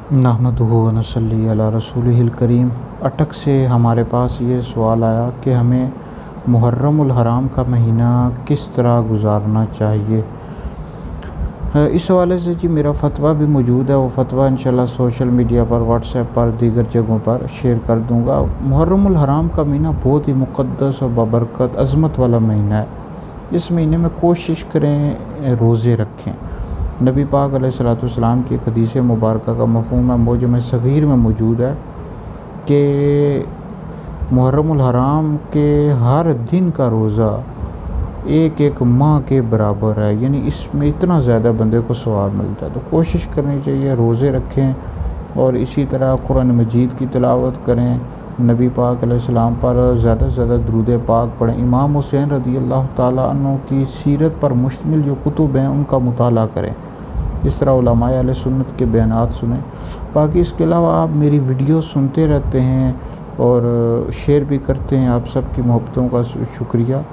नहमदुहु व नसल्ली अला रसूलिहिल करीम। अटक से हमारे पास ये सवाल आया कि हमें मुहर्रमुल हराम का महीना किस तरह गुजारना चाहिए। इस हवाले से जी मेरा फ़तवा भी मौजूद है। वो फ़तवा इंशाल्लाह सोशल मीडिया पर, व्हाट्सएप पर, दीगर जगहों पर शेयर कर दूँगा। मुहर्रमुल हराम का महीना बहुत ही मुक़द्दस और बबरकत अज़मत वाला महीना है। इस महीने में कोशिश करें रोज़े रखें। नबी पाक अलैहिस्सलाम की एक हदीस मुबारक का मफ़हूम है, मौजम सग़ीर में मौजूद है कि मुहर्रमुल हराम के हर दिन का रोज़ा एक एक माह के बराबर है, यानी इसमें इतना ज़्यादा बंदे को सवाब मिलता है। तो कोशिश करनी चाहिए रोज़े रखें और इसी तरह कुरान मजीद की तिलावत करें, नबी पाक अलैहिस्सलाम पर ज़्यादा से ज़्यादा दुरूद पाक पढ़ें, इमाम हुसैन रज़ियल्लाहु ताला अन्हु की सीरत पर मुश्तमिल जो कुतुब हैं उनका मुताला करें, इस तरह उलमाए अहले सुन्नत के बयानात सुनें। बाकी इसके अलावा आप मेरी वीडियो सुनते रहते हैं और शेयर भी करते हैं, आप सबकी मोहब्बतों का शुक्रिया।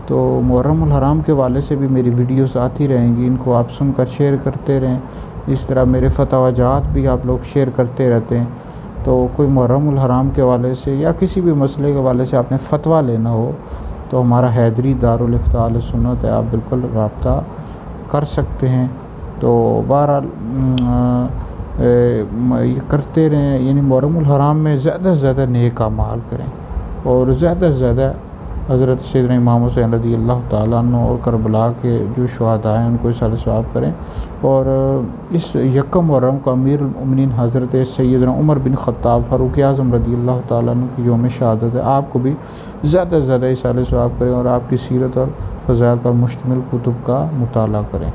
तो मुहर्रमुल हराम के वाले से भी मेरी वीडियोस आती रहेंगी, इनको आप सुनकर शेयर करते रहें। इस तरह मेरे फतवाजात भी आप लोग शेयर करते रहते हैं। तो कोई मुहर्रमुल हराम के वाले से या किसी भी मसले के वाले से आपने फ़तवा लेना हो तो हमारा हैदरी दारुल इफ्ता अहले सुन्नत है, आप बिल्कुल रब्ता कर सकते हैं। तो बहरहाल ये करते रहें, यानी मुहर्रमुल हराम में ज़्यादा से ज़्यादा नेक अमाल करें और ज़्यादा से ज़्यादा हज़रत सैयदना इमाम हुसैन रज़ियल्लाहु ताला अन्हु और करबला के जो शुहदा हैं उनको इसाले सवाब करें। और इस यकम मुहर्रम को अमीरुल मोमिनीन हज़रत सैयदना उमर बिन ख़त्ताब फ़ारूक़ आज़म रज़ियल्लाहु ताला अन्हु की यौम शहादत है। आपको भी ज़्यादा से ज़्यादा इसाले सवाब करें और आपकी सीरत और फ़ज़ाइल पर मुश्तमिल कुतुब का मुताला करें।